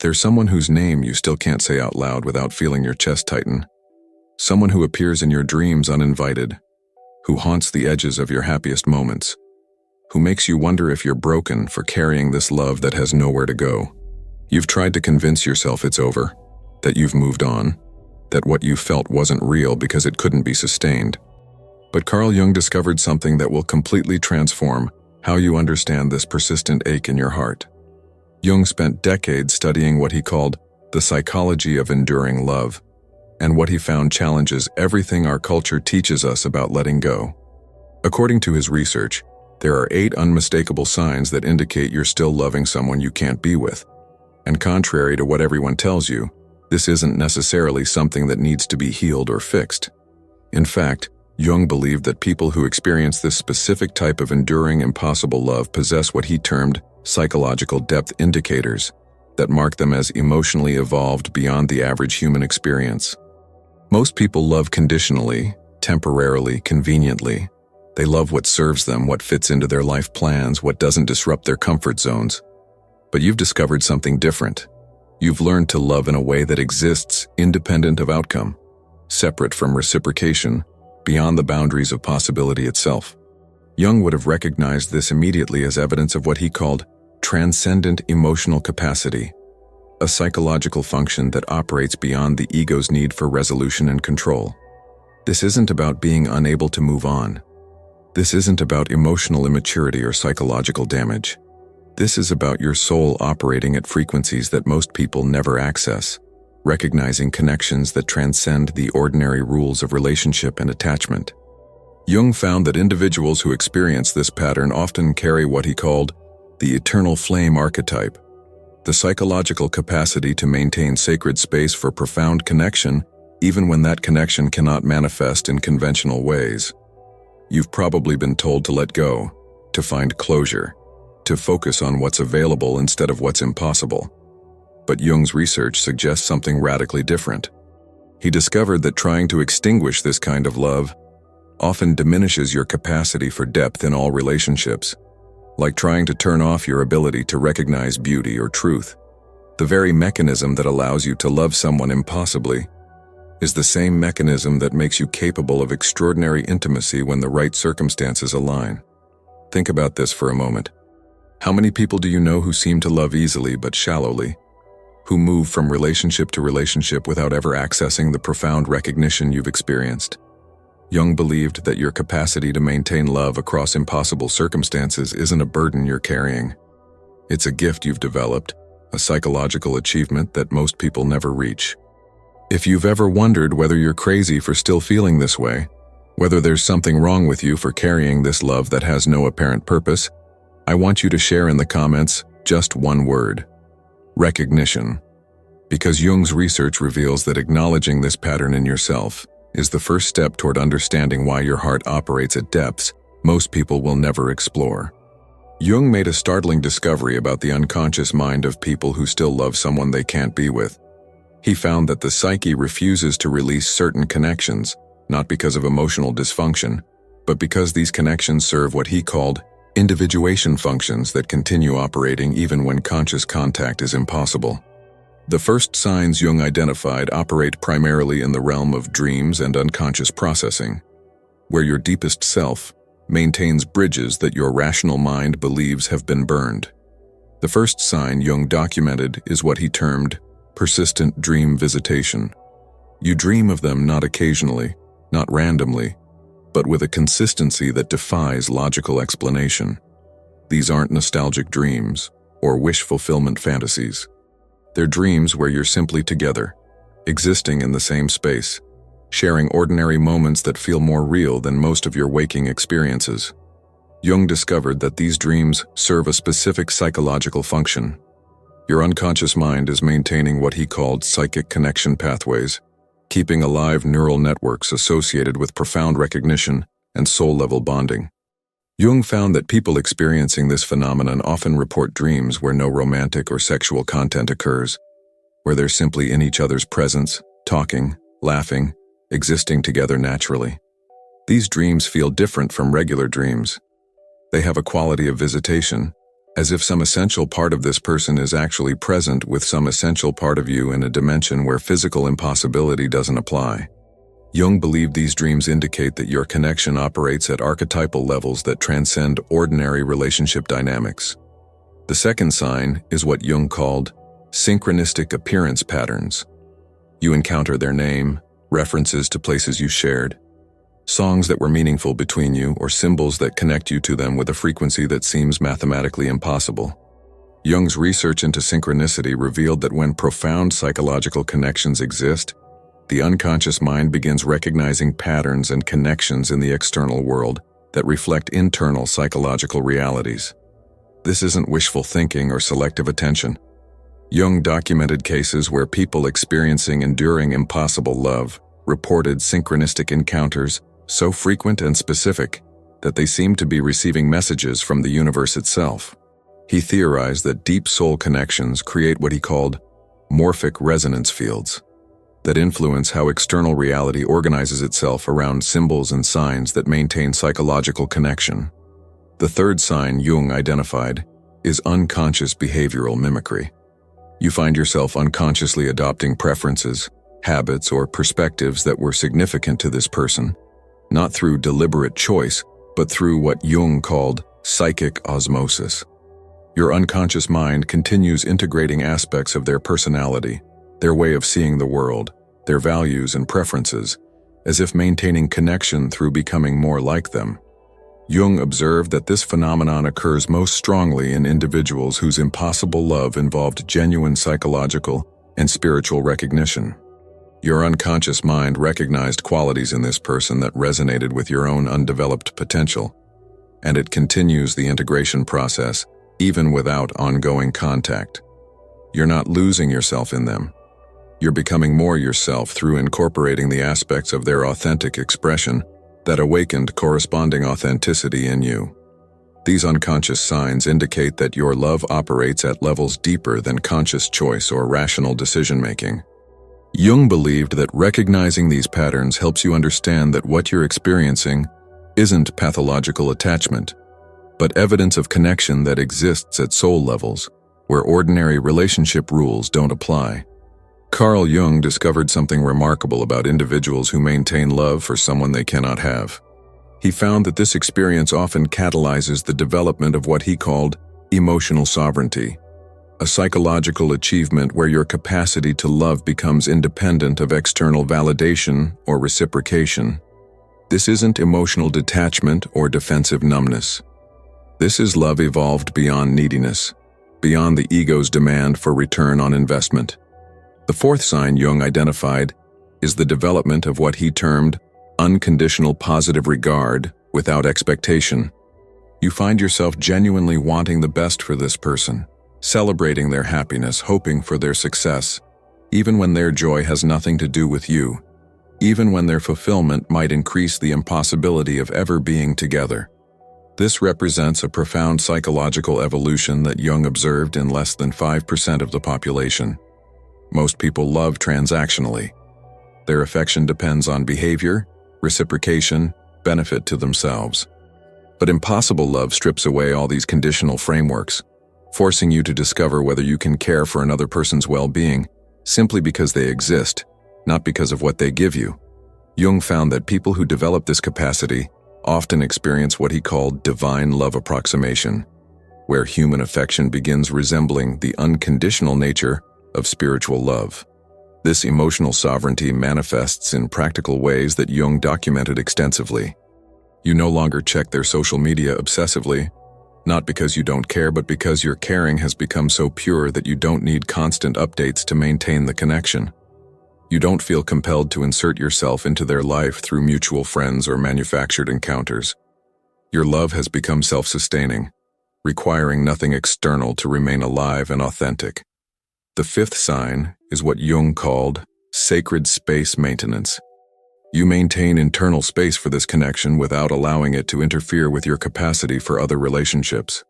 There's someone whose name you still can't say out loud without feeling your chest tighten. Someone who appears in your dreams uninvited, who haunts the edges of your happiest moments, who makes you wonder if you're broken for carrying this love that has nowhere to go. You've tried to convince yourself it's over, that you've moved on, that what you felt wasn't real because it couldn't be sustained. But Carl Jung discovered something that will completely transform how you understand this persistent ache in your heart. Jung spent decades studying what he called the psychology of enduring love, and what he found challenges everything our culture teaches us about letting go. According to his research, there are 8 unmistakable signs that indicate you're still loving someone you can't be with. And contrary to what everyone tells you, this isn't necessarily something that needs to be healed or fixed. In fact, Jung believed that people who experience this specific type of enduring impossible love possess what he termed psychological depth indicators that mark them as emotionally evolved beyond the average human experience. Most people love conditionally, temporarily, conveniently. They love what serves them, what fits into their life plans, what doesn't disrupt their comfort zones. But you've discovered something different. You've learned to love in a way that exists independent of outcome, separate from reciprocation, beyond the boundaries of possibility itself. Jung would have recognized this immediately as evidence of what he called transcendent emotional capacity, a psychological function that operates beyond the ego's need for resolution and control. This isn't about being unable to move on. This isn't about emotional immaturity or psychological damage. This is about your soul operating at frequencies that most people never access, recognizing connections that transcend the ordinary rules of relationship and attachment. Jung found that individuals who experience this pattern often carry what he called the eternal flame archetype, the psychological capacity to maintain sacred space for profound connection, even when that connection cannot manifest in conventional ways. You've probably been told to let go, to find closure, to focus on what's available instead of what's impossible. But Jung's research suggests something radically different. He discovered that trying to extinguish this kind of love often diminishes your capacity for depth in all relationships, like trying to turn off your ability to recognize beauty or truth. The very mechanism that allows you to love someone impossibly is the same mechanism that makes you capable of extraordinary intimacy when the right circumstances align. Think about this for a moment. How many people do you know who seem to love easily but shallowly, who move from relationship to relationship without ever accessing the profound recognition you've experienced? Jung believed that your capacity to maintain love across impossible circumstances isn't a burden you're carrying. It's a gift you've developed, a psychological achievement that most people never reach. If you've ever wondered whether you're crazy for still feeling this way, whether there's something wrong with you for carrying this love that has no apparent purpose, I want you to share in the comments just one word: recognition. Because Jung's research reveals that acknowledging this pattern in yourself is the first step toward understanding why your heart operates at depths most people will never explore. Jung made a startling discovery about the unconscious mind of people who still love someone they can't be with. He found that the psyche refuses to release certain connections, not because of emotional dysfunction, but because these connections serve what he called individuation functions that continue operating even when conscious contact is impossible. The first signs Jung identified operate primarily in the realm of dreams and unconscious processing, where your deepest self maintains bridges that your rational mind believes have been burned. The first sign Jung documented is what he termed persistent dream visitation. You dream of them not occasionally, not randomly, but with a consistency that defies logical explanation. These aren't nostalgic dreams or wish fulfillment fantasies. They're dreams where you're simply together, existing in the same space, sharing ordinary moments that feel more real than most of your waking experiences. Jung discovered that these dreams serve a specific psychological function. Your unconscious mind is maintaining what he called psychic connection pathways, keeping alive neural networks associated with profound recognition and soul-level bonding. Jung found that people experiencing this phenomenon often report dreams where no romantic or sexual content occurs, where they're simply in each other's presence, talking, laughing, existing together naturally. These dreams feel different from regular dreams. They have a quality of visitation, as if some essential part of this person is actually present with some essential part of you in a dimension where physical impossibility doesn't apply. Jung believed these dreams indicate that your connection operates at archetypal levels that transcend ordinary relationship dynamics. The second sign is what Jung called synchronistic appearance patterns. You encounter their name, references to places you shared, songs that were meaningful between you, or symbols that connect you to them with a frequency that seems mathematically impossible. Jung's research into synchronicity revealed that when profound psychological connections exist, the unconscious mind begins recognizing patterns and connections in the external world that reflect internal psychological realities. This isn't wishful thinking or selective attention. Jung documented cases where people experiencing enduring impossible love reported synchronistic encounters so frequent and specific that they seemed to be receiving messages from the universe itself. He theorized that deep soul connections create what he called morphic resonance fields that influence how external reality organizes itself around symbols and signs that maintain psychological connection. The third sign Jung identified is unconscious behavioral mimicry. You find yourself unconsciously adopting preferences, habits, or perspectives that were significant to this person, not through deliberate choice, but through what Jung called psychic osmosis. Your unconscious mind continues integrating aspects of their personality, their way of seeing the world, their values and preferences, as if maintaining connection through becoming more like them. Jung observed that this phenomenon occurs most strongly in individuals whose impossible love involved genuine psychological and spiritual recognition. Your unconscious mind recognized qualities in this person that resonated with your own undeveloped potential, and it continues the integration process even without ongoing contact. You're not losing yourself in them. You're becoming more yourself through incorporating the aspects of their authentic expression that awakened corresponding authenticity in you. These unconscious signs indicate that your love operates at levels deeper than conscious choice or rational decision-making. Jung believed that recognizing these patterns helps you understand that what you're experiencing isn't pathological attachment, but evidence of connection that exists at soul levels, where ordinary relationship rules don't apply. Carl Jung discovered something remarkable about individuals who maintain love for someone they cannot have. He found that this experience often catalyzes the development of what he called emotional sovereignty, a psychological achievement where your capacity to love becomes independent of external validation or reciprocation. This isn't emotional detachment or defensive numbness. This is love evolved beyond neediness, beyond the ego's demand for return on investment. The fourth sign Jung identified is the development of what he termed unconditional positive regard without expectation. You find yourself genuinely wanting the best for this person, celebrating their happiness, hoping for their success, even when their joy has nothing to do with you, even when their fulfillment might increase the impossibility of ever being together. This represents a profound psychological evolution that Jung observed in less than 5% of the population. Most people love transactionally. Their affection depends on behavior, reciprocation, benefit to themselves. But impossible love strips away all these conditional frameworks, forcing you to discover whether you can care for another person's well-being simply because they exist, not because of what they give you. Jung found that people who develop this capacity often experience what he called divine love approximation, where human affection begins resembling the unconditional nature of spiritual love. This emotional sovereignty manifests in practical ways that Jung documented extensively. You no longer check their social media obsessively, not because you don't care, but because your caring has become so pure that you don't need constant updates to maintain the connection. You don't feel compelled to insert yourself into their life through mutual friends or manufactured encounters. Your love has become self-sustaining, requiring nothing external to remain alive and authentic. The fifth sign is what Jung called sacred space maintenance. You maintain internal space for this connection without allowing it to interfere with your capacity for other relationships.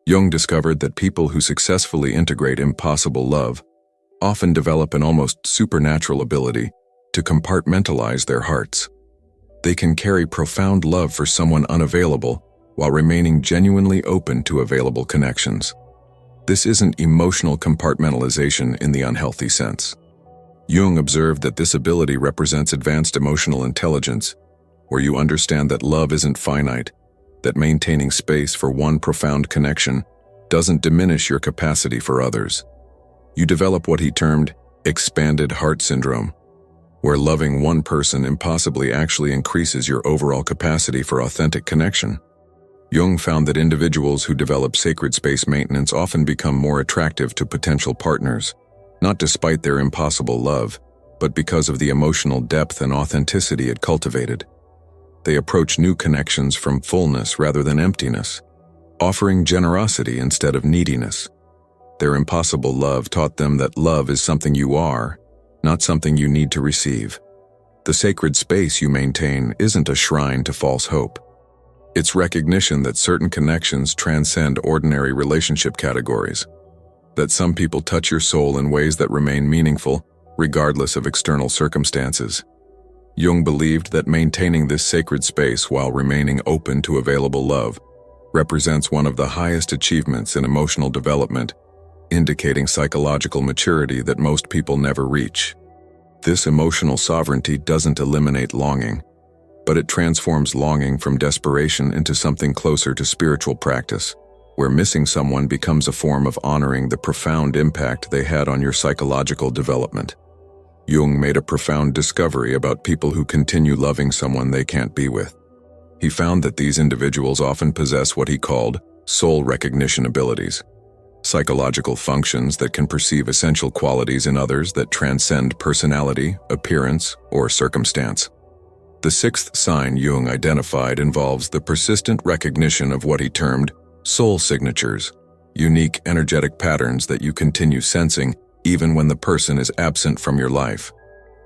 Jung discovered that people who successfully integrate impossible love often develop an almost supernatural ability to compartmentalize their hearts. They can carry profound love for someone unavailable while remaining genuinely open to available connections. This isn't emotional compartmentalization in the unhealthy sense. Jung observed that this ability represents advanced emotional intelligence, where you understand that love isn't finite, that maintaining space for one profound connection doesn't diminish your capacity for others. You develop what he termed expanded heart syndrome, where loving one person impossibly actually increases your overall capacity for authentic connection. Jung found that individuals who develop sacred space maintenance often become more attractive to potential partners, not despite their impossible love, but because of the emotional depth and authenticity it cultivated. They approach new connections from fullness rather than emptiness, offering generosity instead of neediness. Their impossible love taught them that love is something you are, not something you need to receive. The sacred space you maintain isn't a shrine to false hope. It's recognition that certain connections transcend ordinary relationship categories, that some people touch your soul in ways that remain meaningful, regardless of external circumstances. Jung believed that maintaining this sacred space while remaining open to available love represents one of the highest achievements in emotional development, indicating psychological maturity that most people never reach. This emotional sovereignty doesn't eliminate longing, but it transforms longing from desperation into something closer to spiritual practice, where missing someone becomes a form of honoring the profound impact they had on your psychological development. Jung made a profound discovery about people who continue loving someone they can't be with. He found that these individuals often possess what he called soul recognition abilities, psychological functions that can perceive essential qualities in others that transcend personality, appearance, or circumstance. The sixth sign Jung identified involves the persistent recognition of what he termed soul signatures, unique energetic patterns that you continue sensing even when the person is absent from your life.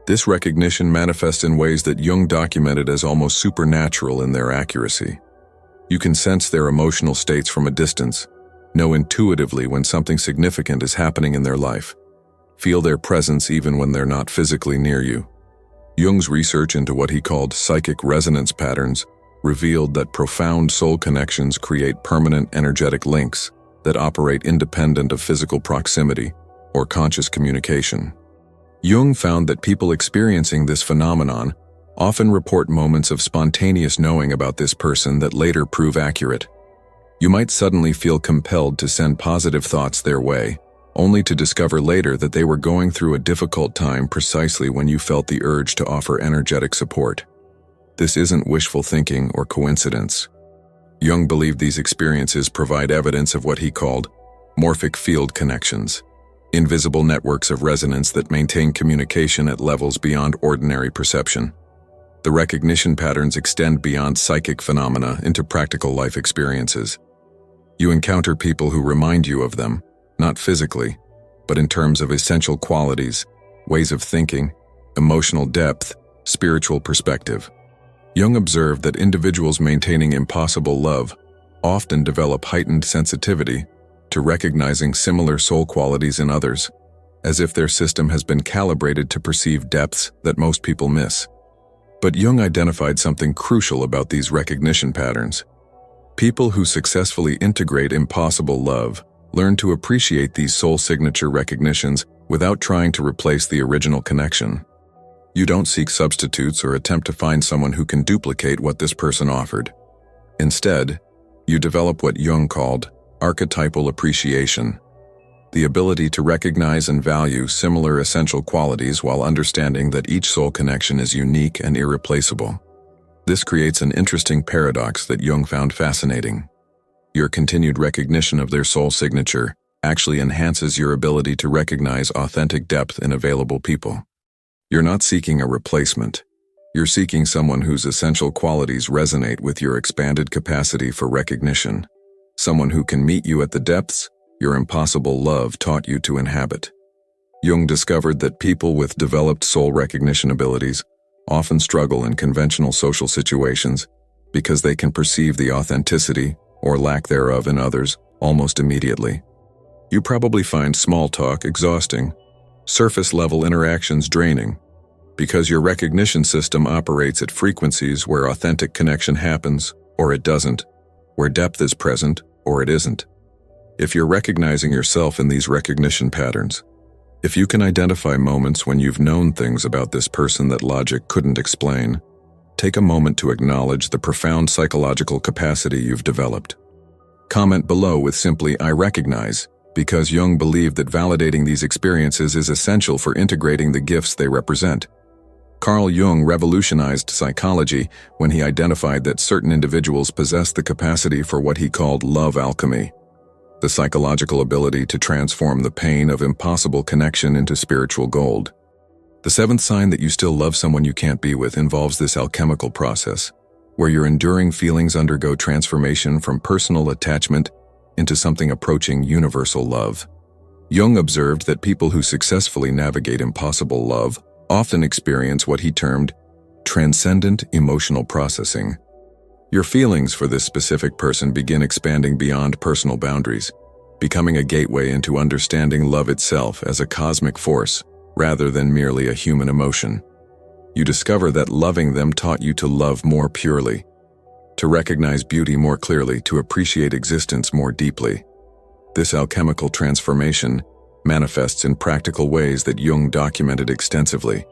This recognition manifests in ways that Jung documented as almost supernatural in their accuracy. You can sense their emotional states from a distance, know intuitively when something significant is happening in their life, feel their presence even when they're not physically near you. Jung's research into what he called psychic resonance patterns revealed that profound soul connections create permanent energetic links that operate independent of physical proximity or conscious communication. Jung found that people experiencing this phenomenon often report moments of spontaneous knowing about this person that later prove accurate. You might suddenly feel compelled to send positive thoughts their way, only to discover later that they were going through a difficult time precisely when you felt the urge to offer energetic support. This isn't wishful thinking or coincidence. Jung believed these experiences provide evidence of what he called morphic field connections, invisible networks of resonance that maintain communication at levels beyond ordinary perception. The recognition patterns extend beyond psychic phenomena into practical life experiences. You encounter people who remind you of them, not physically, but in terms of essential qualities, ways of thinking, emotional depth, spiritual perspective. Jung observed that individuals maintaining impossible love often develop heightened sensitivity to recognizing similar soul qualities in others, as if their system has been calibrated to perceive depths that most people miss. But Jung identified something crucial about these recognition patterns. People who successfully integrate impossible love learn to appreciate these soul signature recognitions without trying to replace the original connection. You don't seek substitutes or attempt to find someone who can duplicate what this person offered. Instead, you develop what Jung called archetypal appreciation, the ability to recognize and value similar essential qualities while understanding that each soul connection is unique and irreplaceable. This creates an interesting paradox that Jung found fascinating. Your continued recognition of their soul signature actually enhances your ability to recognize authentic depth in available people. You're not seeking a replacement. You're seeking someone whose essential qualities resonate with your expanded capacity for recognition. Someone who can meet you at the depths your impossible love taught you to inhabit. Jung discovered that people with developed soul recognition abilities often struggle in conventional social situations because they can perceive the authenticity or lack thereof in others almost immediately. You probably find small talk exhausting, surface-level interactions draining, because your recognition system operates at frequencies where authentic connection happens or it doesn't. where depth is present or it isn't. If you're recognizing yourself in these recognition patterns, if you can identify moments when you've known things about this person that logic couldn't explain, take a moment to acknowledge the profound psychological capacity you've developed. Comment below with simply "I recognize," because Jung believed that validating these experiences is essential for integrating the gifts they represent. Carl Jung revolutionized psychology when he identified that certain individuals possess the capacity for what he called love alchemy, the psychological ability to transform the pain of impossible connection into spiritual gold. The seventh sign that you still love someone you can't be with involves this alchemical process, where your enduring feelings undergo transformation from personal attachment into something approaching universal love. Jung observed that people who successfully navigate impossible love often experience what he termed transcendent emotional processing. Your feelings for this specific person begin expanding beyond personal boundaries, becoming a gateway into understanding love itself as a cosmic force rather than merely a human emotion. You discover that loving them taught you to love more purely, to recognize beauty more clearly, to appreciate existence more deeply. This alchemical transformation manifests in practical ways that Jung documented extensively.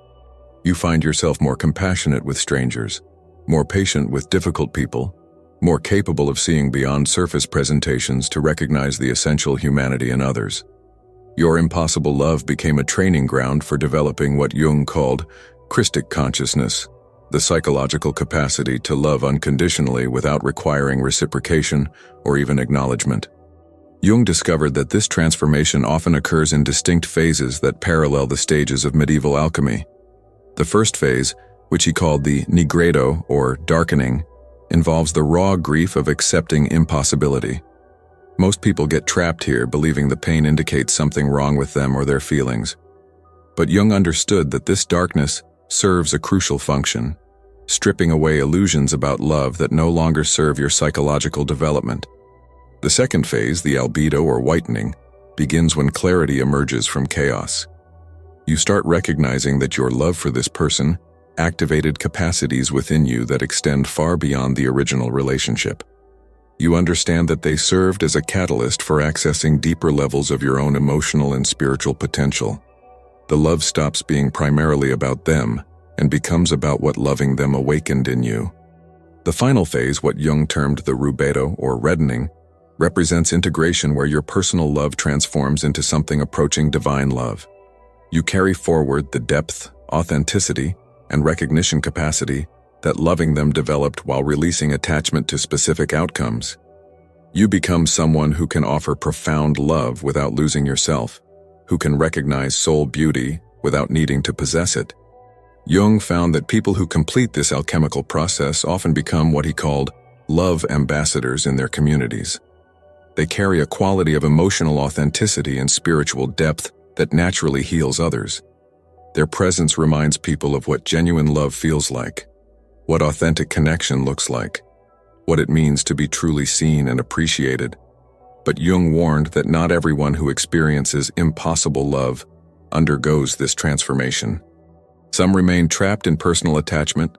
You find yourself more compassionate with strangers, more patient with difficult people, more capable of seeing beyond surface presentations to recognize the essential humanity in others. Your impossible love became a training ground for developing what Jung called Christic consciousness, the psychological capacity to love unconditionally without requiring reciprocation or even acknowledgement. Jung discovered that this transformation often occurs in distinct phases that parallel the stages of medieval alchemy. The first phase, which he called the nigredo, or darkening, involves the raw grief of accepting impossibility. Most people get trapped here, believing the pain indicates something wrong with them or their feelings. But Jung understood that this darkness serves a crucial function, stripping away illusions about love that no longer serve your psychological development. The second phase, the albedo or whitening, begins when clarity emerges from chaos. You start recognizing that your love for this person activated capacities within you that extend far beyond the original relationship. You understand that they served as a catalyst for accessing deeper levels of your own emotional and spiritual potential. The love stops being primarily about them and becomes about what loving them awakened in you. The final phase, what Jung termed the rubedo or reddening, represents integration, where your personal love transforms into something approaching divine love. You carry forward the depth, authenticity, and recognition capacity that loving them developed while releasing attachment to specific outcomes. You become someone who can offer profound love without losing yourself, who can recognize soul beauty without needing to possess it. Jung found that people who complete this alchemical process often become what he called love ambassadors in their communities. They carry a quality of emotional authenticity and spiritual depth that naturally heals others. Their presence reminds people of what genuine love feels like, what authentic connection looks like, what it means to be truly seen and appreciated. But Jung warned that not everyone who experiences impossible love undergoes this transformation. Some remain trapped in personal attachment,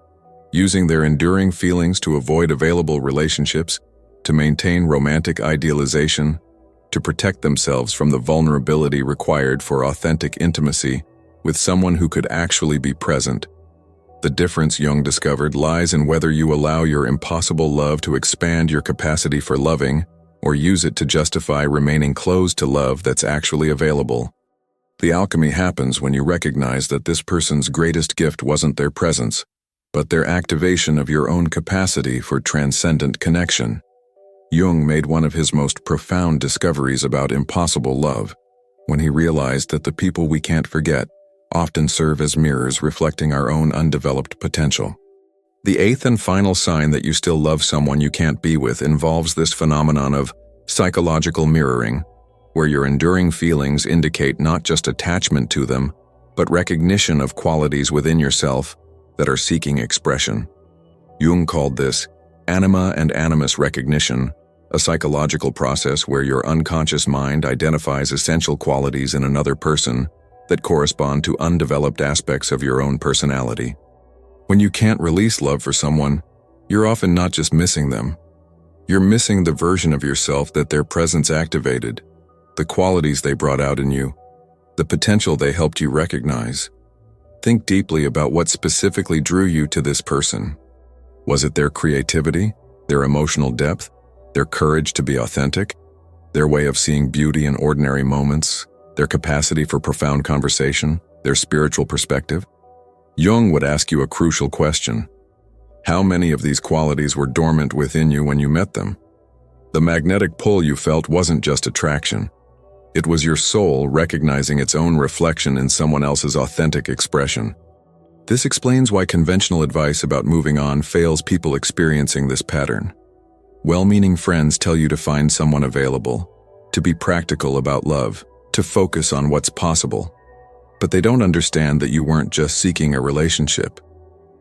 using their enduring feelings to avoid available relationships, to maintain romantic idealization, to protect themselves from the vulnerability required for authentic intimacy with someone who could actually be present. The difference, Jung discovered, lies in whether you allow your impossible love to expand your capacity for loving, or use it to justify remaining closed to love that's actually available. The alchemy happens when you recognize that this person's greatest gift wasn't their presence, but their activation of your own capacity for transcendent connection. Jung made one of his most profound discoveries about impossible love when he realized that the people we can't forget often serve as mirrors reflecting our own undeveloped potential. The eighth and final sign that you still love someone you can't be with involves this phenomenon of psychological mirroring, where your enduring feelings indicate not just attachment to them, but recognition of qualities within yourself that are seeking expression. Jung called this anima and animus recognition, a psychological process where your unconscious mind identifies essential qualities in another person that correspond to undeveloped aspects of your own personality. When you can't release love for someone, you're often not just missing them. You're missing the version of yourself that their presence activated, the qualities they brought out in you, the potential they helped you recognize. Think deeply about what specifically drew you to this person. Was it their creativity, their emotional depth, their courage to be authentic, their way of seeing beauty in ordinary moments, their capacity for profound conversation, their spiritual perspective? Jung would ask you a crucial question. How many of these qualities were dormant within you when you met them? The magnetic pull you felt wasn't just attraction. It was your soul recognizing its own reflection in someone else's authentic expression. This explains why conventional advice about moving on fails people experiencing this pattern. Well-meaning friends tell you to find someone available, to be practical about love, to focus on what's possible. But they don't understand that you weren't just seeking a relationship.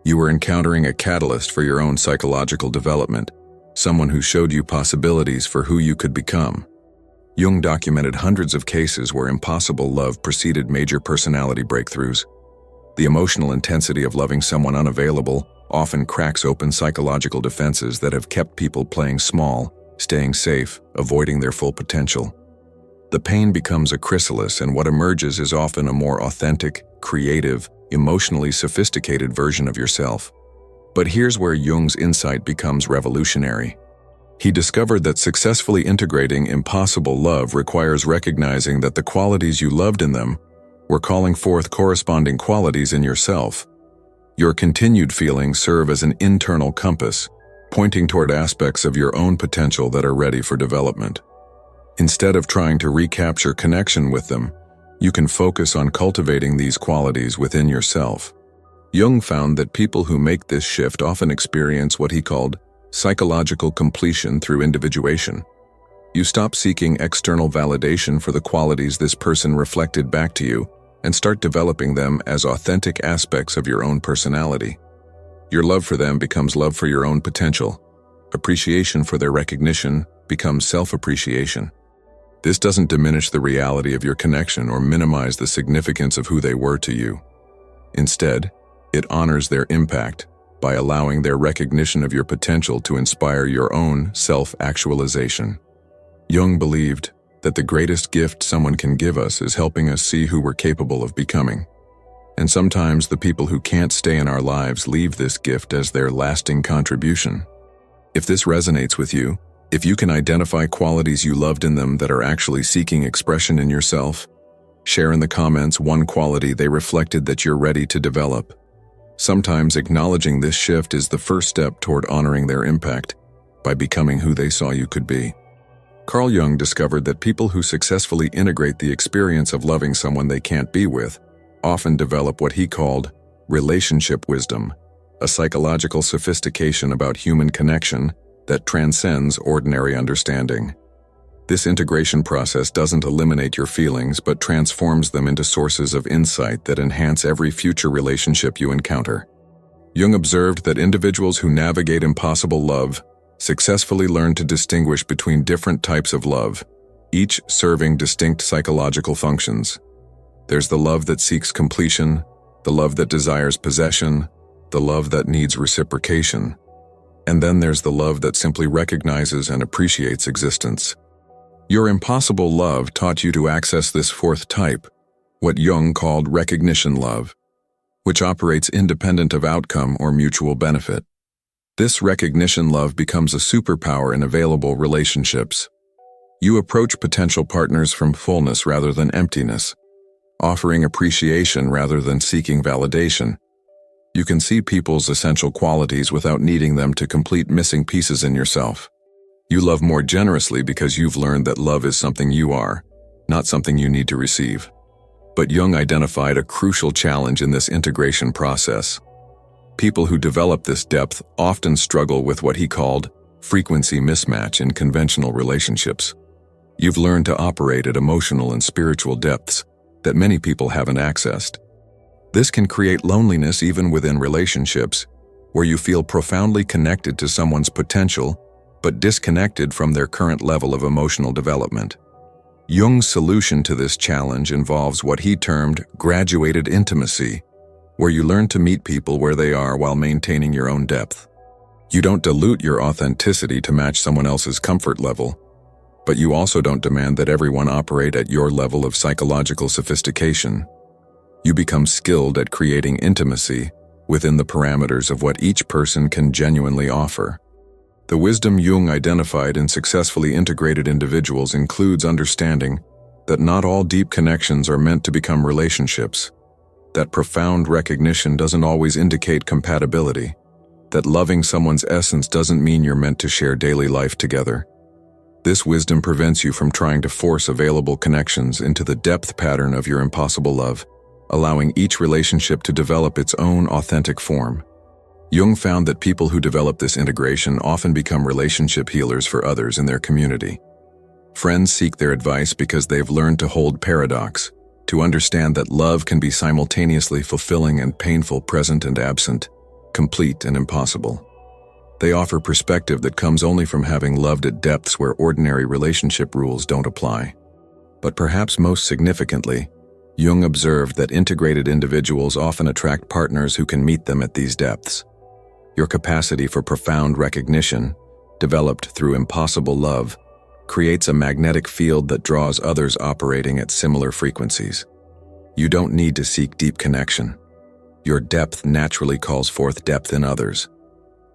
You were encountering a catalyst for your own psychological development, someone who showed you possibilities for who you could become. Jung documented hundreds of cases where impossible love preceded major personality breakthroughs. The emotional intensity of loving someone unavailable often cracks open psychological defenses that have kept people playing small, staying safe, avoiding their full potential. The pain becomes a chrysalis, and what emerges is often a more authentic, creative, emotionally sophisticated version of yourself. But here's where Jung's insight becomes revolutionary. He discovered that successfully integrating impossible love requires recognizing that the qualities you loved in them were calling forth corresponding qualities in yourself. Your continued feelings serve as an internal compass, pointing toward aspects of your own potential that are ready for development. Instead of trying to recapture connection with them, you can focus on cultivating these qualities within yourself. Jung found that people who make this shift often experience what he called psychological completion through individuation. You stop seeking external validation for the qualities this person reflected back to you and start developing them as authentic aspects of your own personality. Your love for them becomes love for your own potential. Appreciation for their recognition becomes self-appreciation. This doesn't diminish the reality of your connection or minimize the significance of who they were to you. Instead, it honors their impact by allowing their recognition of your potential to inspire your own self-actualization. Jung believed that the greatest gift someone can give us is helping us see who we're capable of becoming. And sometimes the people who can't stay in our lives leave this gift as their lasting contribution. If this resonates with you, if you can identify qualities you loved in them that are actually seeking expression in yourself, share in the comments one quality they reflected that you're ready to develop. Sometimes acknowledging this shift is the first step toward honoring their impact by becoming who they saw you could be. Carl Jung discovered that people who successfully integrate the experience of loving someone they can't be with often develop what he called relationship wisdom, a psychological sophistication about human connection that transcends ordinary understanding. This integration process doesn't eliminate your feelings but transforms them into sources of insight that enhance every future relationship you encounter. Jung observed that individuals who navigate impossible love successfully learn to distinguish between different types of love, each serving distinct psychological functions. There's the love that seeks completion, the love that desires possession, the love that needs reciprocation, and then there's the love that simply recognizes and appreciates existence. Your impossible love taught you to access this fourth type, what Jung called recognition love, which operates independent of outcome or mutual benefit. This recognition love becomes a superpower in available relationships. You approach potential partners from fullness rather than emptiness, offering appreciation rather than seeking validation. You can see people's essential qualities without needing them to complete missing pieces in yourself. You love more generously because you've learned that love is something you are, not something you need to receive. But Jung identified a crucial challenge in this integration process. People who develop this depth often struggle with what he called frequency mismatch in conventional relationships. You've learned to operate at emotional and spiritual depths that many people haven't accessed. This can create loneliness even within relationships, where you feel profoundly connected to someone's potential but disconnected from their current level of emotional development. Jung's solution to this challenge involves what he termed graduated intimacy, where you learn to meet people where they are while maintaining your own depth. You don't dilute your authenticity to match someone else's comfort level, but you also don't demand that everyone operate at your level of psychological sophistication. You become skilled at creating intimacy within the parameters of what each person can genuinely offer. The wisdom Jung identified in successfully integrated individuals includes understanding that not all deep connections are meant to become relationships, that profound recognition doesn't always indicate compatibility, that loving someone's essence doesn't mean you're meant to share daily life together. This wisdom prevents you from trying to force available connections into the depth pattern of your impossible love, allowing each relationship to develop its own authentic form. Jung found that people who develop this integration often become relationship healers for others in their community. Friends seek their advice because they've learned to hold paradox, to understand that love can be simultaneously fulfilling and painful, present and absent, complete and impossible. They offer perspective that comes only from having loved at depths where ordinary relationship rules don't apply. But perhaps most significantly, Jung observed that integrated individuals often attract partners who can meet them at these depths. Your capacity for profound recognition, developed through impossible love, creates a magnetic field that draws others operating at similar frequencies. You don't need to seek deep connection. Your depth naturally calls forth depth in others.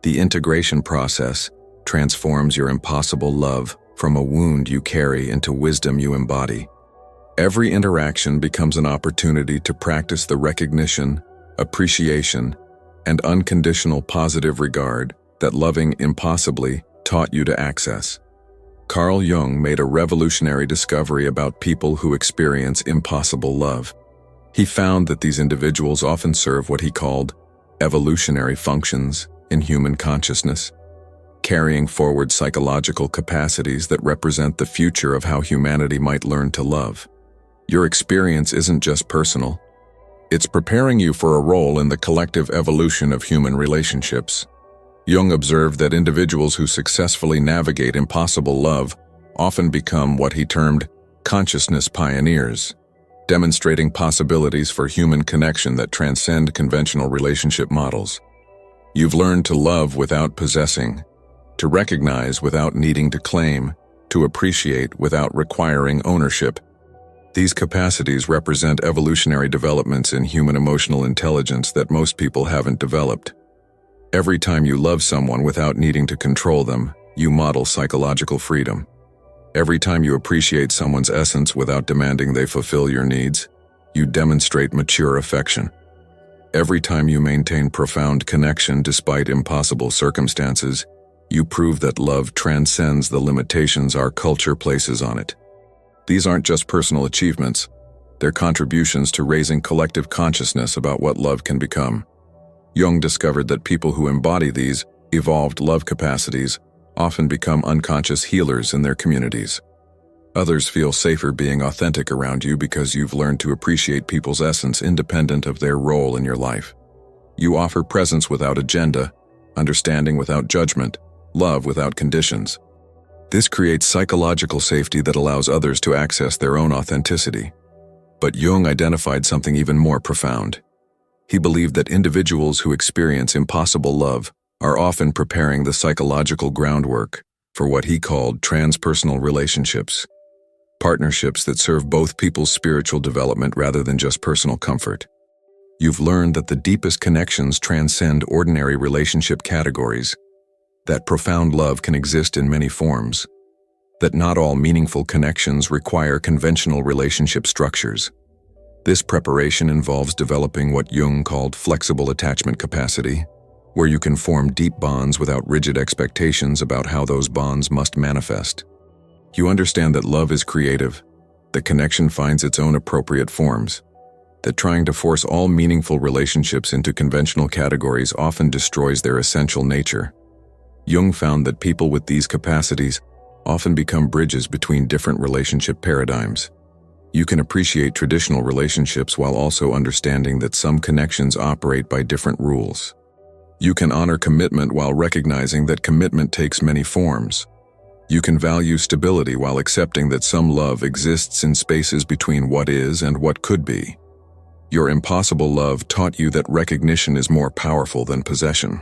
The integration process transforms your impossible love from a wound you carry into wisdom you embody. Every interaction becomes an opportunity to practice the recognition, appreciation, and unconditional positive regard that loving impossibly taught you to access. Carl Jung made a revolutionary discovery about people who experience impossible love. He found that these individuals often serve what he called evolutionary functions in human consciousness, carrying forward psychological capacities that represent the future of how humanity might learn to love. Your experience isn't just personal. It's preparing you for a role in the collective evolution of human relationships. Jung observed that individuals who successfully navigate impossible love often become what he termed consciousness pioneers, demonstrating possibilities for human connection that transcend conventional relationship models. You've learned to love without possessing, to recognize without needing to claim, to appreciate without requiring ownership. These capacities represent evolutionary developments in human emotional intelligence that most people haven't developed. Every time you love someone without needing to control them, you model psychological freedom. Every time you appreciate someone's essence without demanding they fulfill your needs, you demonstrate mature affection. Every time you maintain profound connection despite impossible circumstances, you prove that love transcends the limitations our culture places on it. These aren't just personal achievements, they're contributions to raising collective consciousness about what love can become. Jung discovered that people who embody these evolved love capacities often become unconscious healers in their communities. Others feel safer being authentic around you because you've learned to appreciate people's essence independent of their role in your life. You offer presence without agenda, understanding without judgment, love without conditions. This creates psychological safety that allows others to access their own authenticity. But Jung identified something even more profound. He believed that individuals who experience impossible love are often preparing the psychological groundwork for what he called transpersonal relationships, partnerships that serve both people's spiritual development rather than just personal comfort. You've learned that the deepest connections transcend ordinary relationship categories, that profound love can exist in many forms, that not all meaningful connections require conventional relationship structures. This preparation involves developing what Jung called flexible attachment capacity, where you can form deep bonds without rigid expectations about how those bonds must manifest. You understand that love is creative, that connection finds its own appropriate forms, that trying to force all meaningful relationships into conventional categories often destroys their essential nature. Jung found that people with these capacities often become bridges between different relationship paradigms. You can appreciate traditional relationships while also understanding that some connections operate by different rules. You can honor commitment while recognizing that commitment takes many forms. You can value stability while accepting that some love exists in spaces between what is and what could be. Your impossible love taught you that recognition is more powerful than possession.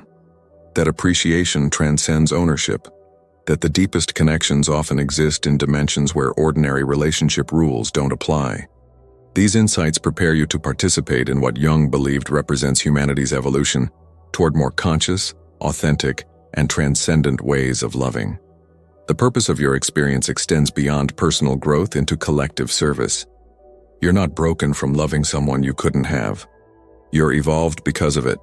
that appreciation transcends ownership, that the deepest connections often exist in dimensions where ordinary relationship rules don't apply. These insights prepare you to participate in what Jung believed represents humanity's evolution toward more conscious, authentic, and transcendent ways of loving. The purpose of your experience extends beyond personal growth into collective service. You're not broken from loving someone you couldn't have. You're evolved because of it,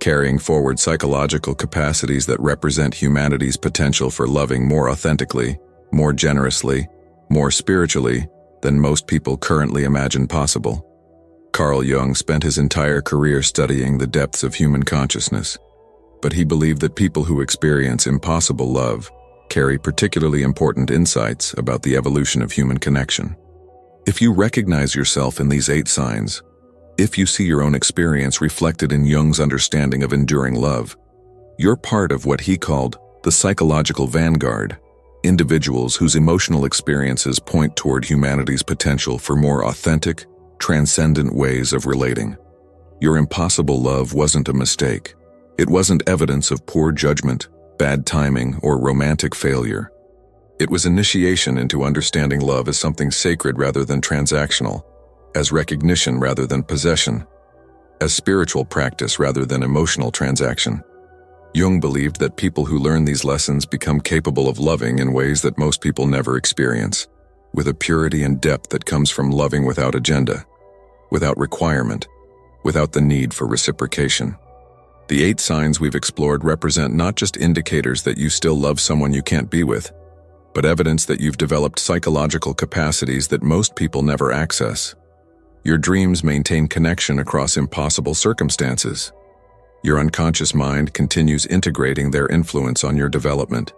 carrying forward psychological capacities that represent humanity's potential for loving more authentically, more generously, more spiritually than most people currently imagine possible. Carl Jung spent his entire career studying the depths of human consciousness, but he believed that people who experience impossible love carry particularly important insights about the evolution of human connection. If you recognize yourself in these 8 signs, if you see your own experience reflected in Jung's understanding of enduring love, you're part of what he called the psychological vanguard, individuals whose emotional experiences point toward humanity's potential for more authentic, transcendent ways of relating. Your impossible love wasn't a mistake. It wasn't evidence of poor judgment, bad timing, or romantic failure. It was initiation into understanding love as something sacred rather than transactional, as recognition rather than possession, as spiritual practice rather than emotional transaction. Jung believed that people who learn these lessons become capable of loving in ways that most people never experience, with a purity and depth that comes from loving without agenda, without requirement, without the need for reciprocation. The 8 signs we've explored represent not just indicators that you still love someone you can't be with, but evidence that you've developed psychological capacities that most people never access. Your dreams maintain connection across impossible circumstances. Your unconscious mind continues integrating their influence on your development.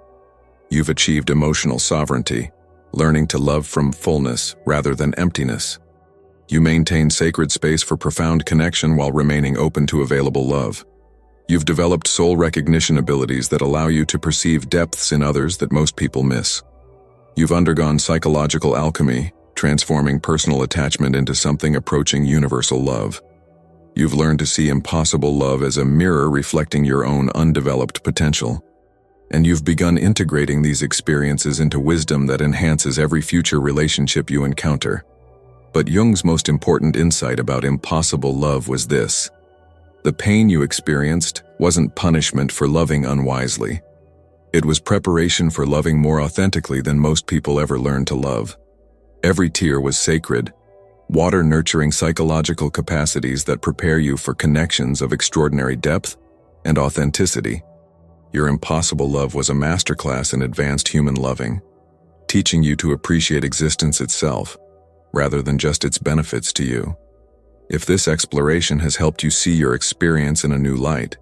You've achieved emotional sovereignty, learning to love from fullness rather than emptiness. You maintain sacred space for profound connection while remaining open to available love. You've developed soul recognition abilities that allow you to perceive depths in others that most people miss. You've undergone psychological alchemy, transforming personal attachment into something approaching universal love. You've learned to see impossible love as a mirror reflecting your own undeveloped potential. And you've begun integrating these experiences into wisdom that enhances every future relationship you encounter. But Jung's most important insight about impossible love was this: the pain you experienced wasn't punishment for loving unwisely. It was preparation for loving more authentically than most people ever learn to love. Every tear was sacred, water nurturing psychological capacities that prepare you for connections of extraordinary depth and authenticity. Your impossible love was a masterclass in advanced human loving, teaching you to appreciate existence itself, rather than just its benefits to you. If this exploration has helped you see your experience in a new light,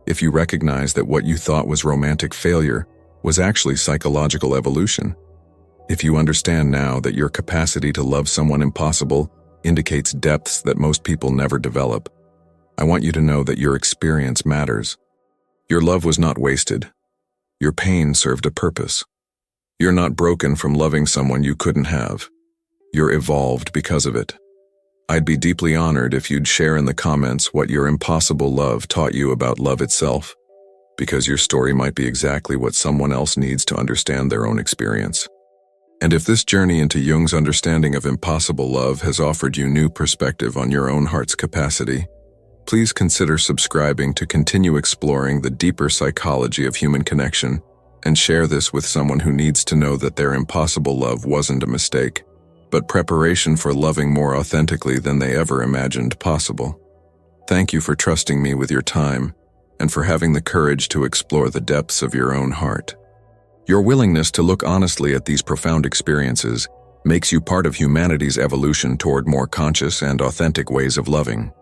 if you recognize that what you thought was romantic failure was actually psychological evolution, if you understand now that your capacity to love someone impossible indicates depths that most people never develop, I want you to know that your experience matters. Your love was not wasted. Your pain served a purpose. You're not broken from loving someone you couldn't have. You're evolved because of it. I'd be deeply honored if you'd share in the comments what your impossible love taught you about love itself, because your story might be exactly what someone else needs to understand their own experience. And if this journey into Jung's understanding of impossible love has offered you new perspective on your own heart's capacity, please consider subscribing to continue exploring the deeper psychology of human connection, and share this with someone who needs to know that their impossible love wasn't a mistake, but preparation for loving more authentically than they ever imagined possible. Thank you for trusting me with your time and for having the courage to explore the depths of your own heart. Your willingness to look honestly at these profound experiences makes you part of humanity's evolution toward more conscious and authentic ways of loving.